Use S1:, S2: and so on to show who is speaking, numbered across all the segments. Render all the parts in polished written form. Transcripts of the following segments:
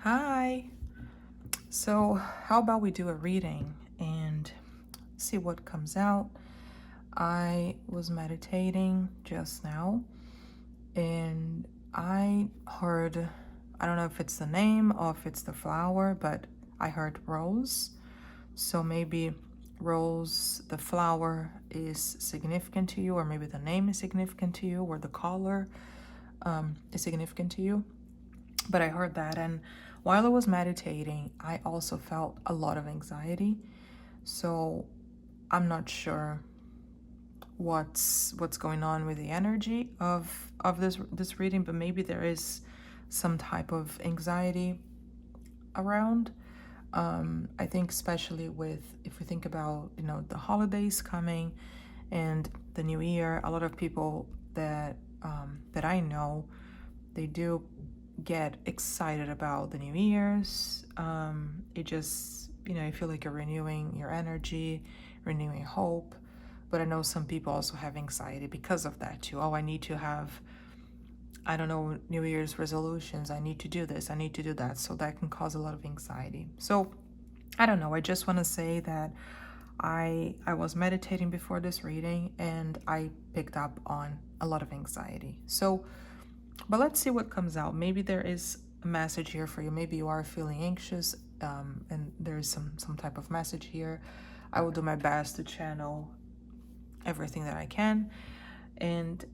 S1: Hi. So, how about we do a reading and see what comes out? I was meditating just now and I heard, I don't know if it's the name or if it's the flower, but I heard rose. So maybe rose, the flower, is significant to you, or maybe the name is significant to you, or the color is significant to you. But I heard that, and while I was meditating, I also felt a lot of anxiety. So I'm not sure what's going on with the energy of this reading, but maybe there is some type of anxiety around. I think especially with, if we think about, the holidays coming and the new year, a lot of people that I know, they do get excited about the new year's. It just, you feel like you're renewing your energy, renewing hope. But I know some people also have anxiety because of that too. Oh, I need to have, I don't know, New Year's resolutions. I need to do this, I need to do that. So that can cause a lot of anxiety. So I don't know. I just want to say that I was meditating before this reading and I picked up on a lot of anxiety. So, but let's see what comes out. Maybe there is a message here for you. Maybe you are feeling anxious, and there is some type of message here. I will do my best to channel everything that I can. And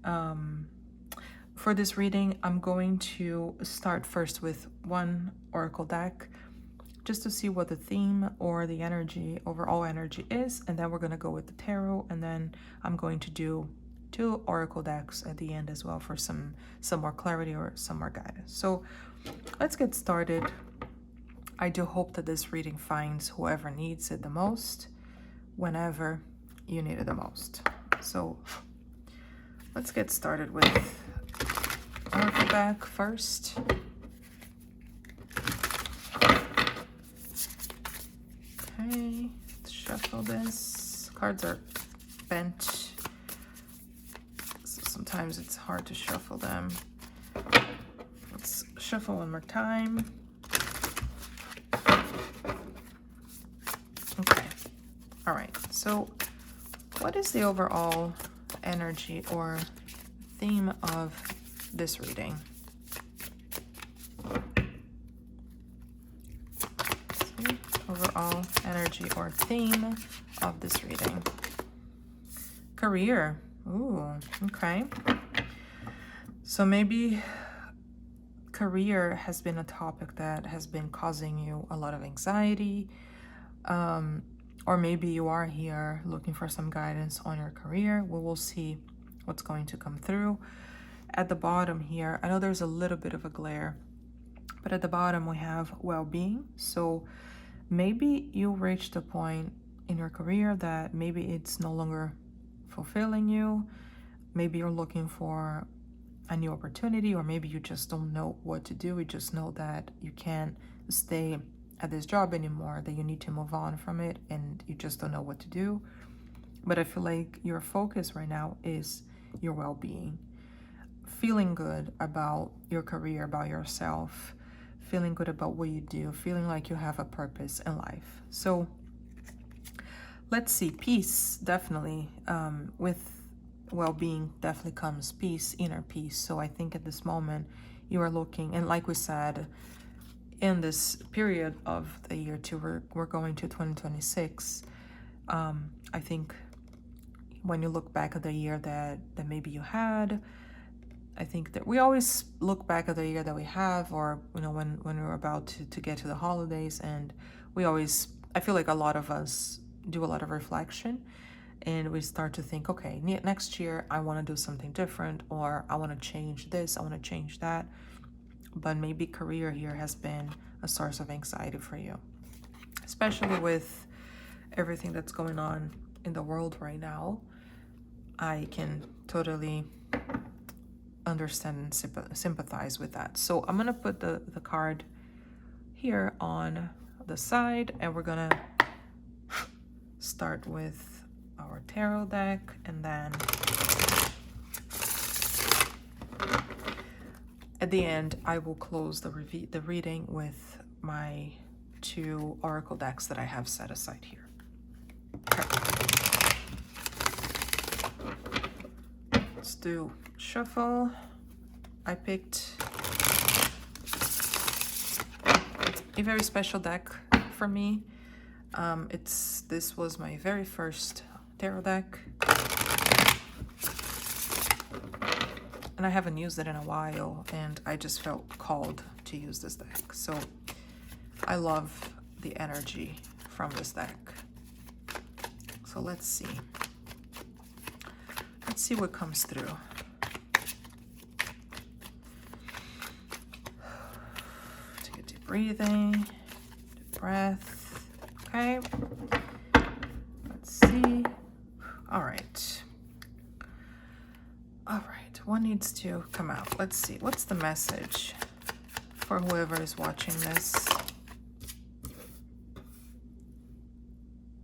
S1: for this reading, I'm going to start first with one oracle deck just to see what the theme or the energy, overall energy is. And then we're going to go with the tarot. And then I'm going to do two oracle decks at the end as well for some more clarity or some more guidance. So let's get started. I do hope that this reading finds whoever needs it the most, whenever you need it the most. So let's get started with oracle deck first. Okay, let's shuffle this. Cards are bent, so sometimes it's hard to shuffle them. Let's shuffle one more time. Okay, all right, so what is the overall energy or theme of this reading? Overall energy or theme of this reading. Career. Ooh, okay. So maybe career has been a topic that has been causing you a lot of anxiety. Or maybe you are here looking for some guidance on your career. We will see what's going to come through. At the bottom here, I know there's a little bit of a glare, but at the bottom we have well-being. So maybe you reached a point in your career that maybe it's no longer fulfilling you. Maybe you're looking for a new opportunity, or maybe you just don't know what to do. You just know that you can't stay at this job anymore, that you need to move on from it, and you just don't know what to do. But I feel like your focus right now is your well-being, feeling good about your career, about yourself, feeling good about what you do, feeling like you have a purpose in life. So let's see. Peace, definitely. With well-being definitely comes peace, inner peace. So I think at this moment you are looking, and like we said, in this period of the year too, we're going to 2026. I think when you look back at the year that maybe you had, I think that we always look back at the year that we have, or when we're about to get to the holidays, and I feel like a lot of us do a lot of reflection, and we start to think, okay, next year I want to do something different, or I want to change this, I want to change that. But maybe career here has been a source of anxiety for you, especially with everything that's going on in the world right now. I can totally understand and sympathize with that. So I'm gonna put the card here on the side, and we're gonna start with our tarot deck, and then At the end, I will close the reading with my 2 oracle decks that I have set aside here. Okay. Let's do shuffle. I picked a very special deck for me. This was my very first tarot deck, and I haven't used it in a while, and I just felt called to use this deck. So I love the energy from this deck. So let's see. Let's see what comes through. Take a deep breathing, deep breath. Okay. Let's see. All right. All right. What needs to come out? Let's see. What's the message for whoever is watching this?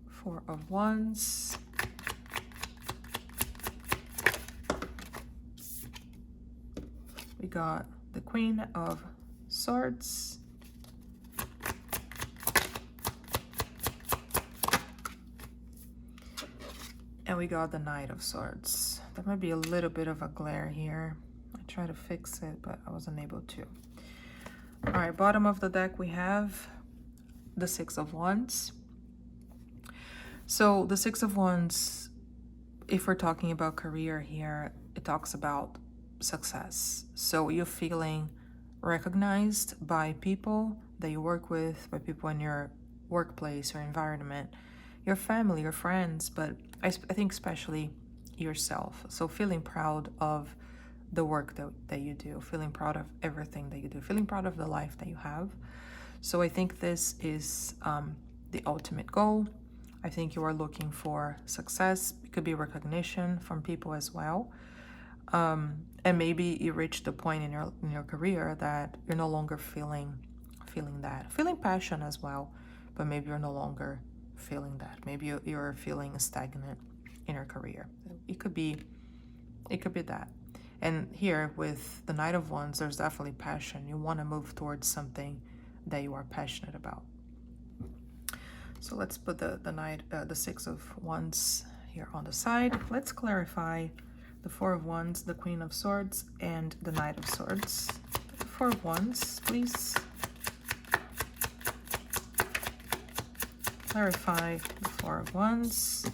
S1: 4 of Wands. We got the Queen of Swords. And we got the Knight of Swords. There might be a little bit of a glare here. I tried to fix it, but I wasn't able to. All right, bottom of the deck, we have the 6 of Wands. So the 6 of Wands, if we're talking about career here, it talks about success. So you're feeling recognized by people that you work with, by people in your workplace or environment, your family, your friends, but I think especially yourself. So feeling proud of the work that you do, feeling proud of everything that you do, feeling proud of the life that you have. So I think this is the ultimate goal. I think you are looking for success. It could be recognition from people as well. And maybe you reached the point in your career that you're no longer feeling that. Feeling passion as well, but maybe you're no longer feeling that. Maybe you're feeling stagnant in your career. It could be that. And here with the Knight of Wands, there's definitely passion. You want to move towards something that you are passionate about. So let's put the 6 of Wands here on the side. Let's clarify the 4 of Wands, the Queen of Swords, and the Knight of Swords. The 4 of Wands, please. Clarify the 4 of Wands.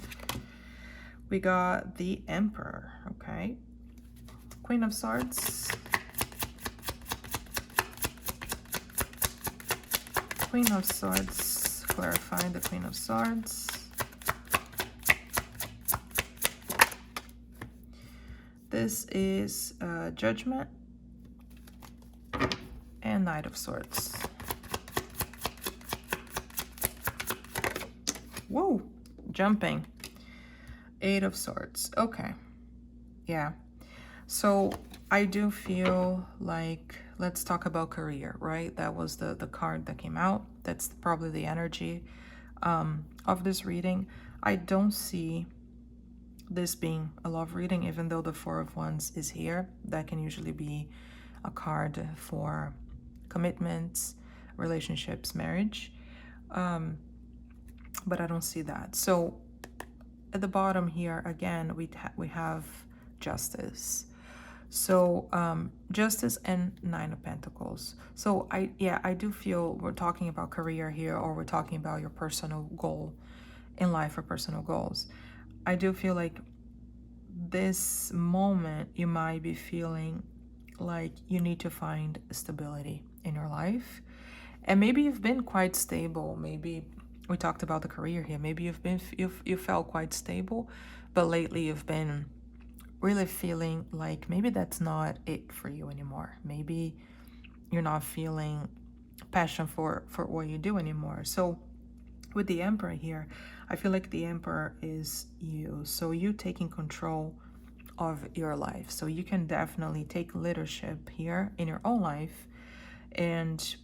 S1: We got the Emperor, okay? Queen of Swords. Queen of Swords, clarify the Queen of Swords. This is Judgment and Knight of Swords. Whoa, jumping. 8 of Swords. Okay. Yeah. So I do feel like, let's talk about career, right? That was the card that came out. That's probably the energy of this reading. I don't see this being a love reading, even though the 4 of Wands is here. That can usually be a card for commitments, relationships, marriage. But I don't see that. So at the bottom here, again, we have Justice. So Justice and 9 of Pentacles. So I do feel we're talking about career here, or we're talking about your personal goal in life or personal goals. I do feel like this moment you might be feeling like you need to find stability in your life. And maybe you've been quite stable. Maybe we talked about the career here. Maybe you felt quite stable, but lately you've been really feeling like maybe that's not it for you anymore. Maybe you're not feeling passion for what you do anymore. So with the Emperor here, I feel like the Emperor is you. So you taking control of your life. So you can definitely take leadership here in your own life and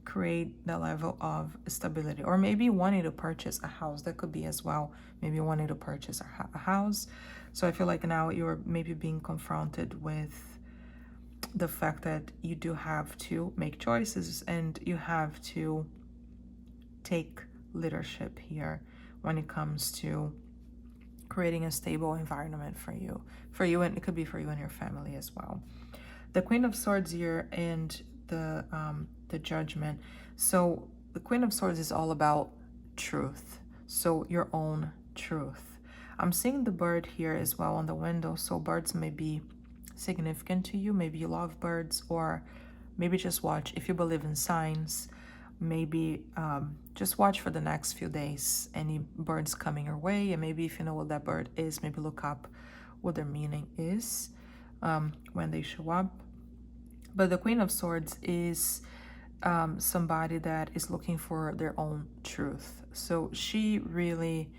S1: create that level of stability. Or maybe wanting to purchase a house. That could be as well. Maybe wanting to purchase a house. So I feel like now you're maybe being confronted with the fact that you do have to make choices and you have to take leadership here when it comes to creating a stable environment for you, and it could be for you and your family as well. The Queen of Swords here and the Judgment. So the Queen of Swords is all about truth, so your own truth. I'm seeing the bird here as well on the window, so birds may be significant to you. Maybe you love birds, or maybe just watch, if you believe in signs, maybe just watch for the next few days any birds coming your way, and maybe if you know what that bird is, maybe look up what their meaning is when they show up. But the Queen of Swords is somebody that is looking for their own truth. So she really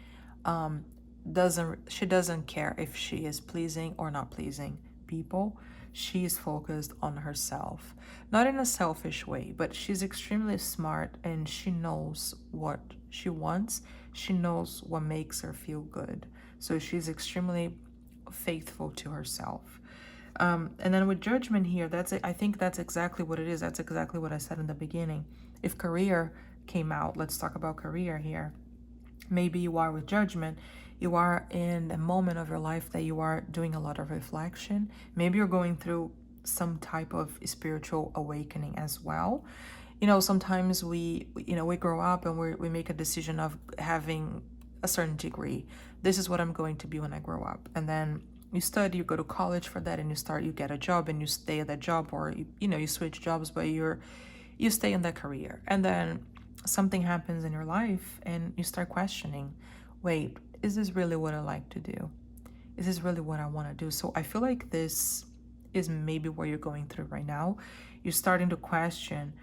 S1: doesn't care if she is pleasing or not pleasing people. She is focused on herself, not in a selfish way, but she's extremely smart and she knows what she wants. She knows what makes her feel good. So she's extremely faithful to herself. And then with Judgment here, I think that's exactly what it is. That's exactly what I said in the beginning. If career came out, let's talk about career here. Maybe you are with Judgment. You are in a moment of your life that you are doing a lot of reflection. Maybe you're going through some type of spiritual awakening as well. Sometimes we grow up and we make a decision of having a certain degree. This is what I'm going to be when I grow up. And then you study, you go to college for that, and you get a job and you stay at that job, or you switch jobs, but you stay in that career. And then something happens in your life and you start questioning, wait, is this really what I like to do? Is this really what I want to do? So I feel like this is maybe what you're going through right now. You're starting to question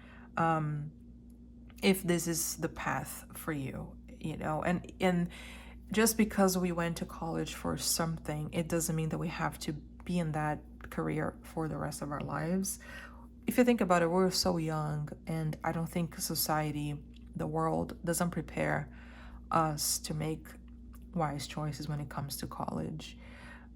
S1: if this is the path for you, and just because we went to college for something, it doesn't mean that we have to be in that career for the rest of our lives. If you think about it, we're so young, and I don't think society, the world, doesn't prepare us to make wise choices when it comes to college.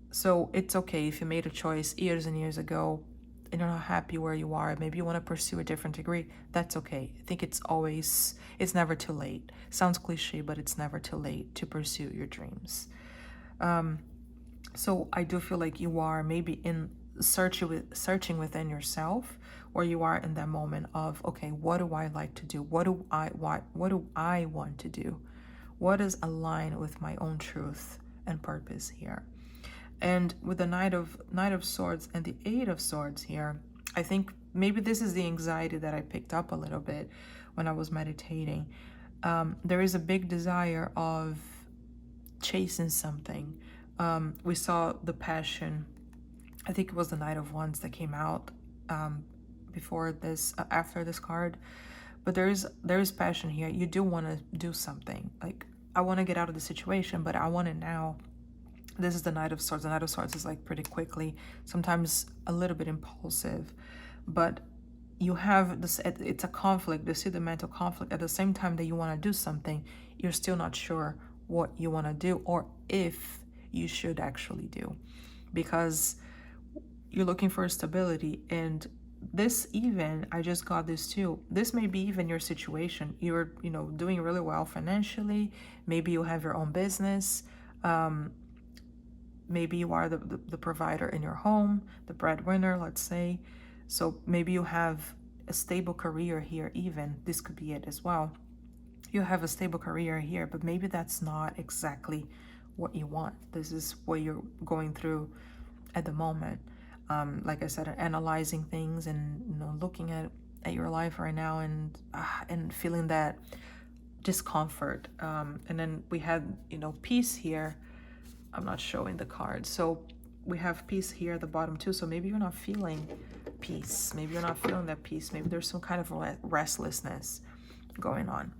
S1: So it's okay if you made a choice years and years ago and you're not happy where you are. Maybe you want to pursue a different degree. That's okay. I think it's never too late. Sounds cliche, but it's never too late to pursue your dreams. So I do feel like you are maybe in searching within yourself, or you are in that moment of, okay, what do I like to do? What do I want to do? What is aligned with my own truth and purpose here? And with the Knight of Swords and the Eight of Swords here, I think maybe this is the anxiety that I picked up a little bit when I was meditating. There is a big desire of chasing something. We saw the passion. I think it was the Knight of Wands that came out after this card. But there is passion here. You do want to do something. Like, I want to get out of the situation, but I want it now. This is the Knight of Swords. The Knight of Swords is like pretty quickly, sometimes a little bit impulsive, but you have this, it's a conflict. You see the mental conflict. At the same time that you want to do something, you're still not sure what you want to do or if you should actually do, because you're looking for stability. And this, even, I just got this too, this may be even your situation. You're doing really well financially. Maybe you have your own business. Maybe you are the provider in your home, the breadwinner, let's say. So maybe you have a stable career here even. This could be it as well. You have a stable career here, but maybe that's not exactly what you want. This is what you're going through at the moment. Like I said, analyzing things and looking at your life right now and feeling that discomfort. And then we had peace here. I'm not showing the card. So we have peace here at the bottom too. So maybe you're not feeling peace. Maybe you're not feeling that peace. Maybe there's some kind of restlessness going on.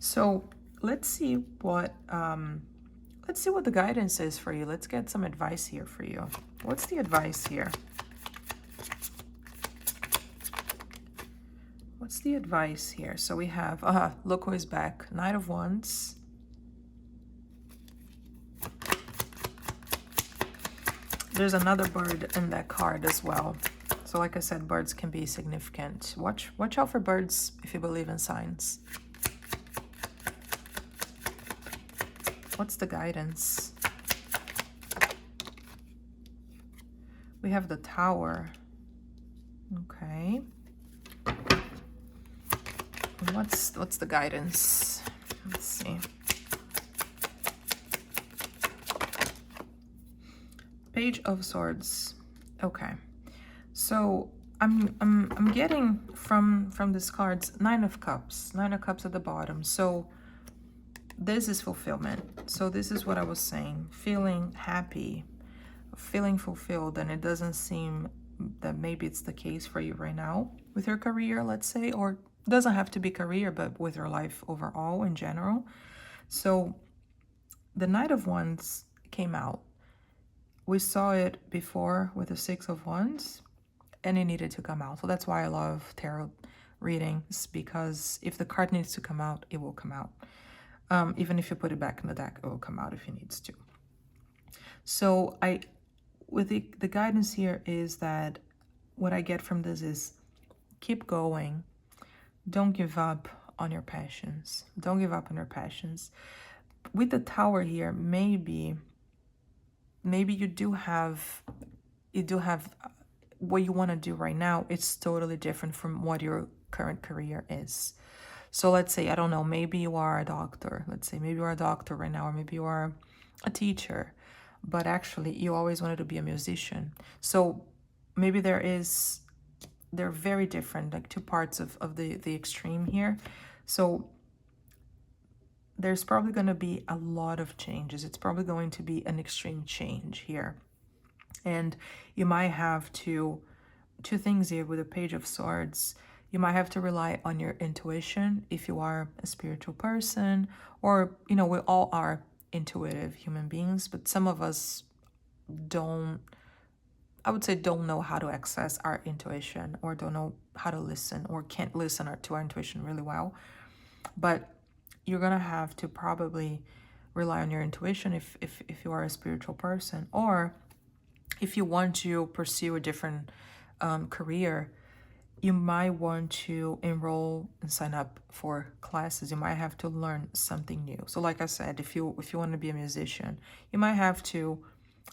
S1: So let's see what the guidance is for you. Let's get some advice here for you. What's the advice here? What's the advice here? So we have, look who is back. Knight of Wands. There's another bird in that card as well. So like I said, birds can be significant. Watch out for birds if you believe in signs. What's the guidance? We have the Tower. Okay. And what's the guidance? Let's see. Page of Swords. Okay. So I'm getting from these cards Nine of Cups. Nine of Cups at the bottom. So this is fulfillment. So this is what I was saying. Feeling happy, feeling fulfilled, and it doesn't seem that maybe it's the case for you right now with your career, let's say, or it doesn't have to be career, but with your life overall in general. So the Knight of Wands came out. We saw it before with the Six of Wands, and it needed to come out. So that's why I love tarot readings, because if the card needs to come out, it will come out. Even if you put it back in the deck, it will come out if it needs to. So with the guidance here is that what I get from this is keep going. Don't give up on your passions. Don't give up on your passions. With the Tower here, maybe you do have what you want to do right now. It's totally different from what your current career is. So let's say, I don't know, maybe you are a doctor. Let's say maybe you are a doctor right now, or maybe you are a teacher, but actually you always wanted to be a musician. So maybe they're very different, like two parts of the extreme here. So there's probably going to be a lot of changes. It's probably going to be an extreme change here. And you might have two things here with the Page of Swords. You might have to rely on your intuition if you are a spiritual person, or, we all are intuitive human beings, but some of us don't know how to access our intuition, or don't know how to listen, or can't listen to our intuition really well. But you're going to have to probably rely on your intuition if you are a spiritual person, or if you want to pursue a different career. You might want to enroll and sign up for classes. You might have to learn something new. So like I said, if you want to be a musician, you might have to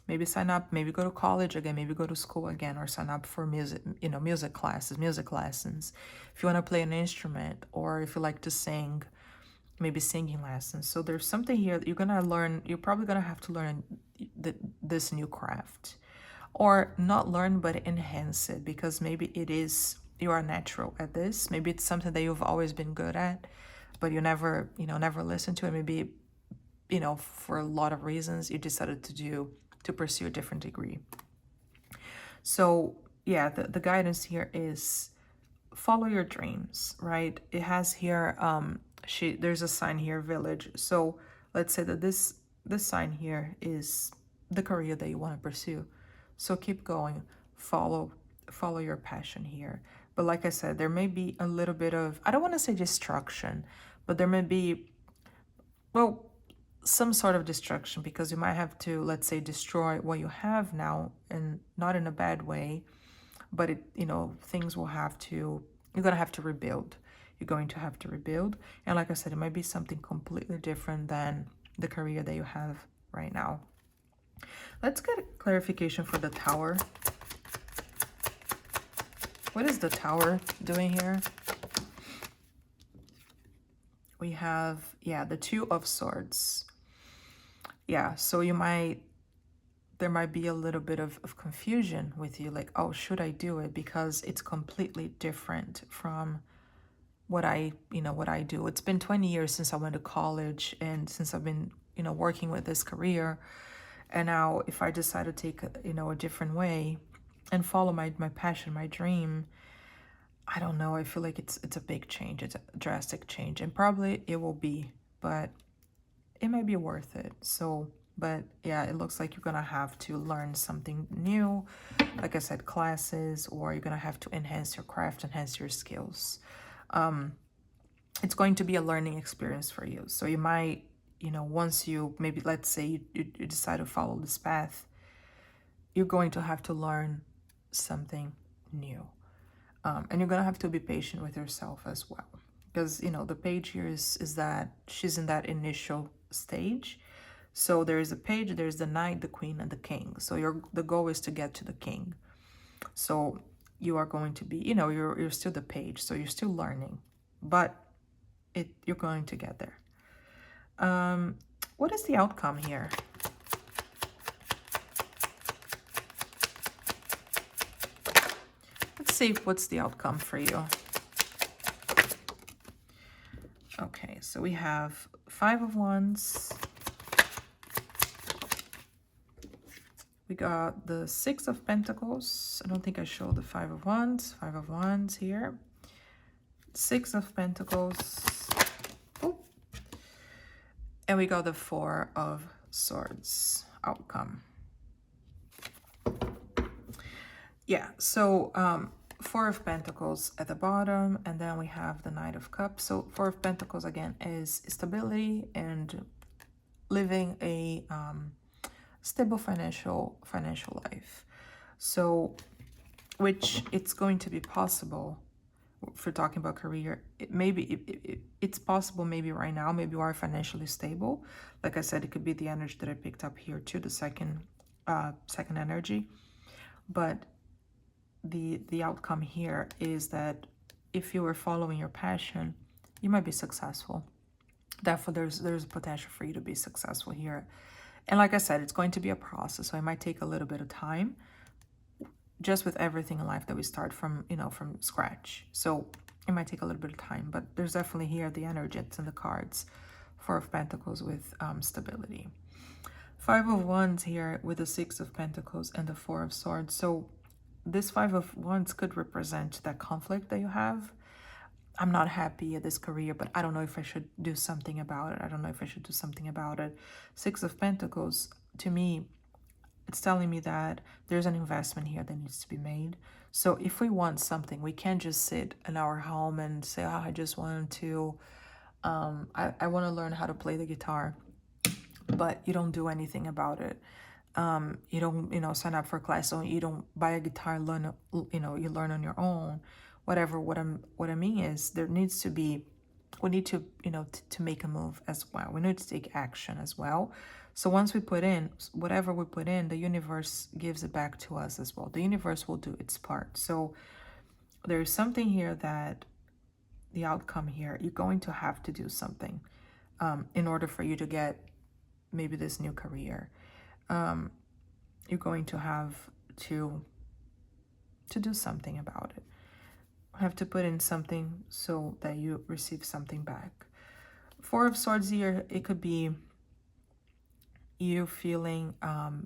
S1: maybe sign up, maybe go to college again, maybe go to school again, or sign up for music classes, music lessons. If you want to play an instrument, or if you like to sing, maybe singing lessons. So there's something here that you're going to learn. You're probably going to have to learn this new craft, or not learn, but enhance it, because maybe you are natural at this. Maybe it's something that you've always been good at, but you never listened to it. Maybe, for a lot of reasons, you decided to pursue a different degree. So yeah, the guidance here is follow your dreams, right? It has here, there's a sign here, village. So let's say that this sign here is the career that you want to pursue. So keep going, follow your passion here. But like I said, there may be a little bit of, I don't want to say destruction, but there may be, well, some sort of destruction, because you might have to, let's say, destroy what you have now, and not in a bad way, but things will have to, you're going to have to rebuild. You're going to have to rebuild. And like I said, it might be something completely different than the career that you have right now. Let's get clarification for the Tower. What is the Tower doing here? We have, the Two of Swords. Yeah, so there might be a little bit of confusion with you, like, oh, should I do it? Because it's completely different from what I do. It's been 20 years since I went to college, and since I've been, working with this career. And now if I decide to take, a different way and follow my passion, my dream, I don't know. I feel like it's a big change. It's a drastic change, and probably it will be, but it might be worth it. So, but yeah, it looks like you're going to have to learn something new. Like I said, classes, or you're going to have to enhance your craft, enhance your skills. It's going to be a learning experience for you. So you might, once you, maybe let's say you decide to follow this path, you're going to have to learn something new. And you're gonna have to be patient with yourself as well, because you know the page here is that she's in that initial stage. So there is a page, there's the knight, the queen, and the king. So the goal is to get to the king. So you are going to be, you know, you're still the page, so you're still learning, but you're going to get there. What is the outcome here? Let's see what's the outcome for you. Okay, so we have 5 of Wands. We got the 6 of Pentacles. I don't think I showed the 5 of Wands. 5 of Wands here. 6 of Pentacles. Oh. And we got the 4 of Swords outcome. Yeah, so 4 of Pentacles at the bottom, and then we have the Knight of Cups. So 4 of Pentacles, again, is stability and living a stable financial life. So, which it's going to be possible for talking about career. It's possible maybe right now, maybe you are financially stable. Like I said, it could be the energy that I picked up here too, the second energy. But the outcome here is that if you are following your passion, you might be successful. Therefore, there's a potential for you to be successful here. And like I said, it's going to be a process, so it might take a little bit of time, just with everything in life that we start from, you know, from scratch. So it might take a little bit of time, but there's definitely here the energy that's in the cards. 4 of Pentacles with stability. 5 of Wands here with the 6 of Pentacles and the 4 of Swords. So this 5 of Wands could represent that conflict that you have. I'm not happy at this career, but I don't know if I should do something about it. I don't know if I should do something about it. 6 of Pentacles, to me, it's telling me that there's an investment here that needs to be made. So if we want something, we can't just sit in our home and say, oh, I just want to, I want to learn how to play the guitar, but you don't do anything about it. You don't, you know, sign up for a class, so you don't buy a guitar, learn, you know, you learn on your own. Whatever. What I mean is there needs to be, we need to, you know, to make a move as well. We need to take action as well. So once we put in whatever we put in, the universe gives it back to us as well. The universe will do its part. So there's something here that the outcome here, you're going to have to do something in order for you to get maybe this new career. You're going to have to do something about it. Have to put in something so that you receive something back. 4 of Swords here, it could be you feeling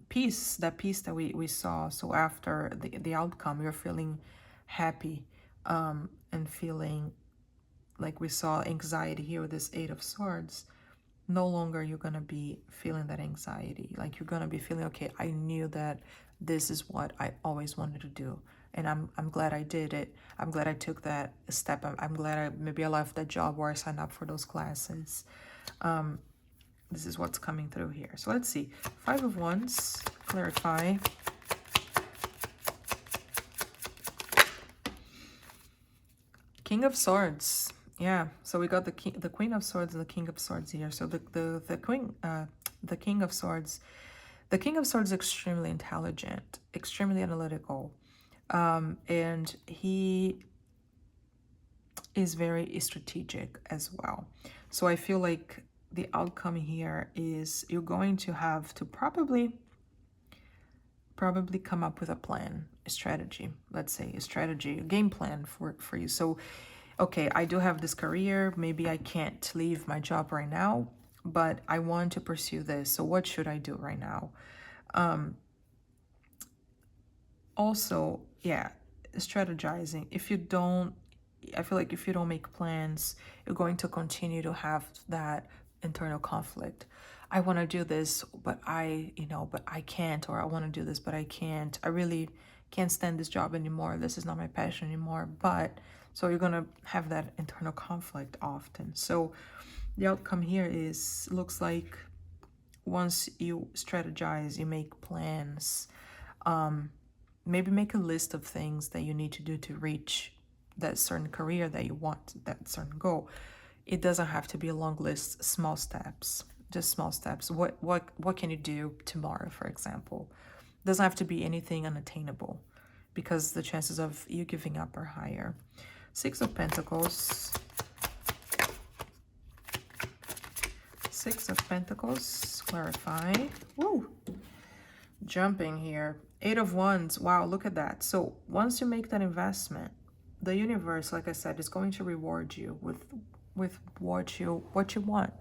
S1: peace, that peace that we saw. So after the outcome, you're feeling happy and feeling like we saw anxiety here with this 8 of Swords. No longer you're going to be feeling that anxiety. Like you're going to be feeling, okay, I knew that this is what I always wanted to do. And I'm glad I did it. I'm glad I took that step. I'm glad maybe I left that job where I signed up for those classes. This is what's coming through here. So let's see. 5 of Wands, clarify. King of Swords. Yeah, so we got the Queen of Swords and the King of Swords here. So the King of Swords, the King of Swords is extremely intelligent, extremely analytical. And he is very strategic as well. So I feel like the outcome here is you're going to have to probably come up with a plan, a strategy, let's say a strategy, a game plan for you. So, okay, I do have this career. Maybe I can't leave my job right now, but I want to pursue this. So what should I do right now? Also, yeah, strategizing. I feel like if you don't make plans, you're going to continue to have that internal conflict. I want to do this, but I can't, or I want to do this, but I can't. I really can't stand this job anymore. This is not my passion anymore. But so you're going to have that internal conflict often. So the outcome here looks like once you strategize, you make plans, maybe make a list of things that you need to do to reach that certain career that you want, that certain goal. It doesn't have to be a long list, small steps, just small steps. What can you do tomorrow, for example? Doesn't have to be anything unattainable, because the chances of you giving up are higher. Six of Pentacles. Six of Pentacles, clarify. Woo! Jumping here. Eight of Wands. Wow, look at that. So once you make that investment, the universe, like I said, is going to reward you with what you want.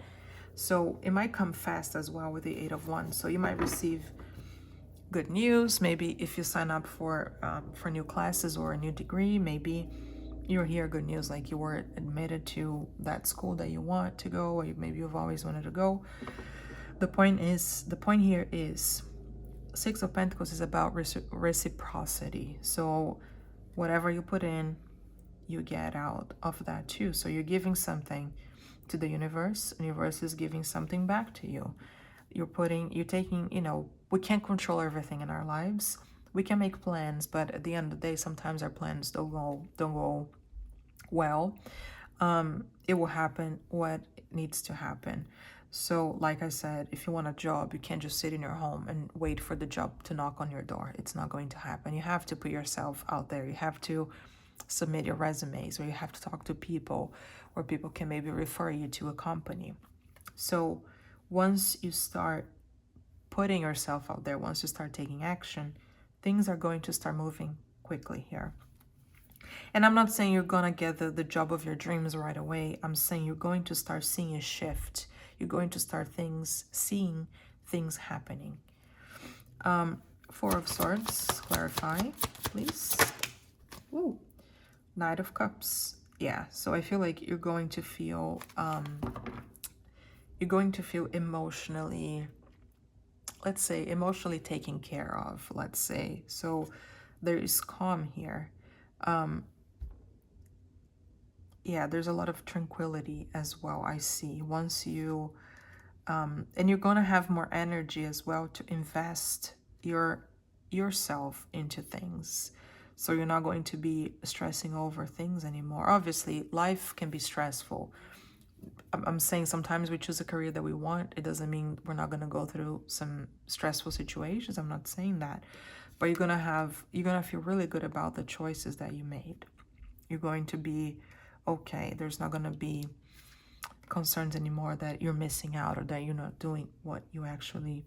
S1: So it might come fast as well with the Eight of Wands. So you might receive good news. Maybe if you sign up for new classes or a new degree, maybe you'll hear good news, like you were admitted to that school that you want to go, or maybe you've always wanted to go. The point here is Six of Pentacles is about reciprocity. So whatever you put in, you get out of that too. So you're giving something to the universe. The universe is giving something back to you. You're taking, we can't control everything in our lives. We can make plans, but at the end of the day, sometimes our plans don't go well. It will happen what needs to happen. So like I said, if you want a job, you can't just sit in your home and wait for the job to knock on your door. It's not going to happen. You have to put yourself out there. You have to submit your resumes, or you have to talk to people, or people can maybe refer you to a company. So once you start putting yourself out there, once you start taking action, things are going to start moving quickly here. And I'm not saying you're going to get the job of your dreams right away. I'm saying you're going to start seeing a shift. You're going to start seeing things happening. Four of Swords, clarify, please. Ooh, Knight of Cups. Yeah, so I feel like you're going to feel emotionally, let's say, emotionally taken care of, let's say. So there is calm here. Yeah, there's a lot of tranquility as well, I see. Once you, and you're going to have more energy as well to invest yourself into things. So you're not going to be stressing over things anymore. Obviously, life can be stressful. I'm saying sometimes we choose a career that we want. It doesn't mean we're not going to go through some stressful situations. I'm not saying that. But you're going to feel really good about the choices that you made. You're going to be okay. There's not going to be concerns anymore that you're missing out, or that you're not doing what you actually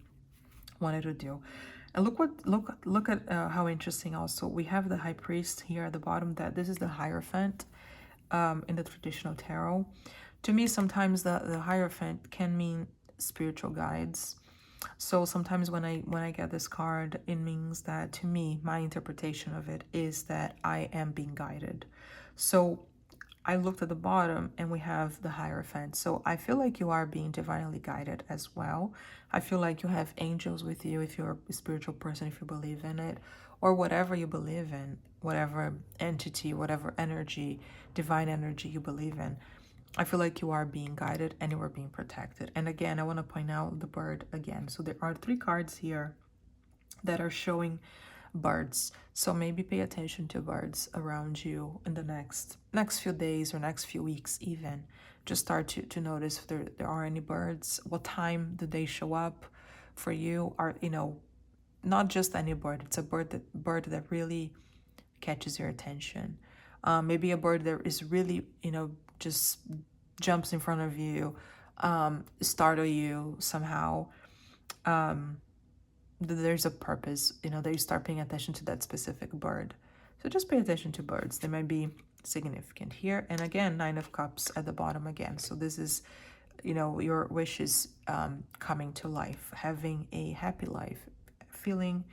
S1: wanted to do. And look at how interesting also. We have the High Priest here at the bottom, that this is the Hierophant in the traditional tarot. To me, sometimes the Hierophant can mean spiritual guides. So sometimes when I get this card, it means that, to me, my interpretation of it is that I am being guided. So I looked at the bottom and we have the Hierophant. So I feel like you are being divinely guided as well. I feel like you have angels with you if you're a spiritual person, if you believe in it, or whatever you believe in, whatever entity, whatever energy, divine energy you believe in. I feel like you are being guided and you are being protected. And again, I want to point out the bird again. So there are 3 cards here that are showing birds. So maybe pay attention to birds around you in the next few days or next few weeks even. Just start to notice if there are any birds. What time did they show up for you? Are, not just any bird. It's a bird that really catches your attention. Maybe a bird that is really, just jumps in front of you, startle you somehow. There's a purpose, that you start paying attention to that specific bird. So just pay attention to birds. They might be significant here. And again, 9 of Cups at the bottom again. So this is, your wishes coming to life, having a happy life, feeling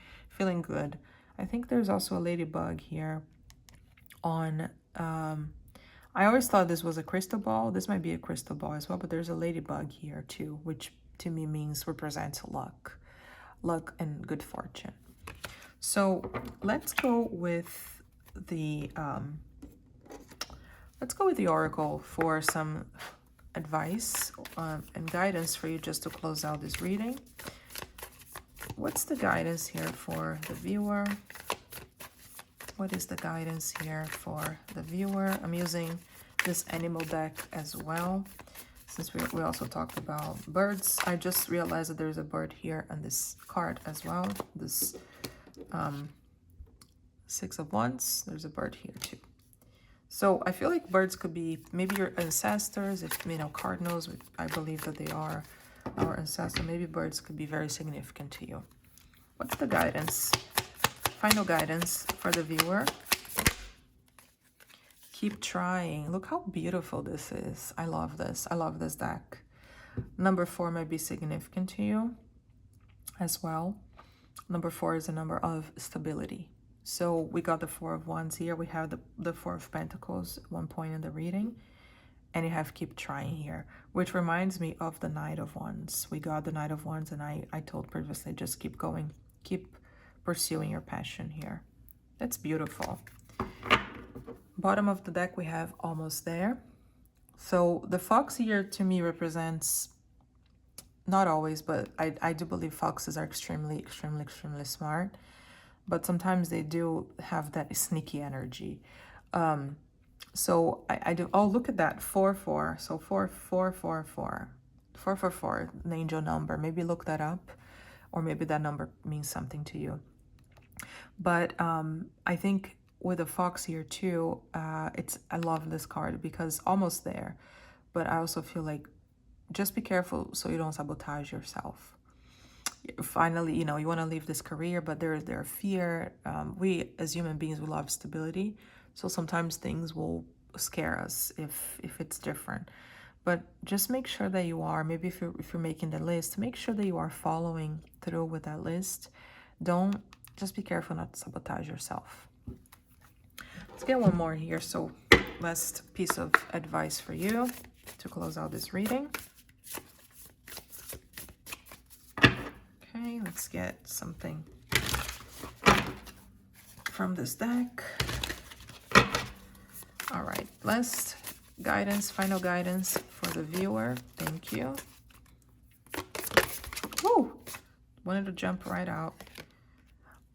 S1: good. I think there's also a ladybug here on, I always thought this was a crystal ball. This might be a crystal ball as well, but there's a ladybug here too, which to me represents luck and good fortune. So let's go with the oracle for some advice and guidance for you, just to close out this reading. What's the guidance here for the viewer? What is the guidance here for the viewer? I'm using this animal deck as well, since we also talked about birds. I just realized that there's a bird here on this card as well. This Six of Wands, there's a bird here too. So I feel like birds could be maybe your ancestors, if you know, cardinals, I believe that they are our ancestors. Maybe birds could be very significant to you. What's the guidance? Final guidance for the viewer. Keep trying. Look how beautiful this is. I love this. I love this deck. Number 4 might be significant to you as well. Number 4 is a number of stability. So we got the 4 of Wands here. We have the 4 of Pentacles at one point in the reading. And you have keep trying here, which reminds me of the Knight of Wands. We got the Knight of Wands, and I told previously, just keep going. Keep pursuing your passion here. That's beautiful. Bottom of the deck, we have almost there. So the fox here to me represents, not always, but I do believe foxes are extremely smart. But sometimes they do have that sneaky energy. So I do, oh, look at that, 4-4. So 4-4-4-4. 444, an angel number. Maybe look that up, or maybe that number means something to you. But I think with the fox here too, I love this card because almost there. But I also feel like just be careful so you don't sabotage yourself. Finally, you know, you want to leave this career, but there's fear. We as human beings, we love stability, so sometimes things will scare us if it's different. But just make sure that you are, maybe if you're making the list, make sure that you are following through with that list. Just be careful not to sabotage yourself. Let's get one more here. So last piece of advice for you to close out this reading. Okay, let's get something from this deck. All right, last guidance, final guidance for the viewer. Thank you. Woo! Wanted to jump right out.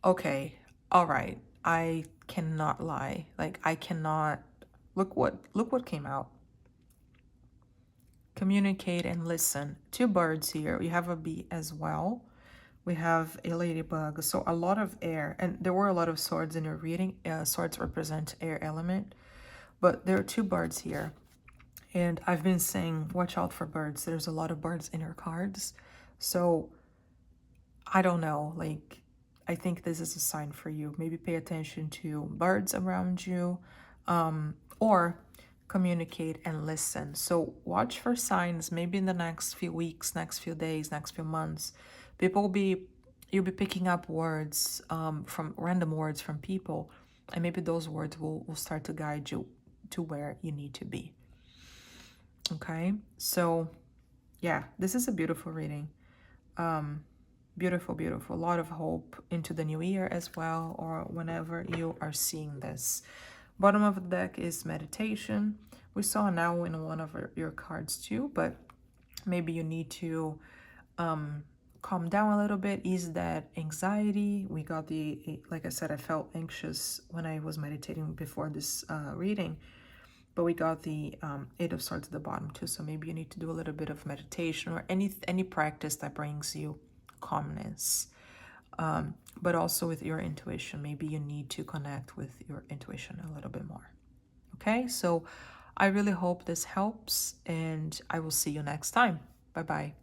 S1: Okay, all right. I cannot lie. Like, I cannot. Look what came out. Communicate and listen. 2 birds here. We have a bee as well. We have a ladybug, so a lot of air, and there were a lot of swords in your reading. Swords represent air element, but there are 2 birds here, and I've been saying watch out for birds. There's a lot of birds in your cards, so I don't know, like, I think this is a sign for you. Maybe pay attention to birds around you, or communicate and listen. So watch for signs, maybe in the next few weeks, next few days, next few months. You'll be picking up words, from random words from people, and maybe those words will start to guide you to where you need to be. Okay, so yeah, this is a beautiful reading. Beautiful, beautiful. A lot of hope into the new year as well, or whenever you are seeing this. Bottom of the deck is meditation. We saw now in one of your cards too, but maybe you need to calm down a little bit, ease that anxiety. We got like I said, I felt anxious when I was meditating before this reading, but we got the 8 of Swords at the bottom too. So maybe you need to do a little bit of meditation or any practice that brings you calmness. But also with your intuition, maybe you need to connect with your intuition a little bit more. Okay, so I really hope this helps, and I will see you next time. Bye-bye.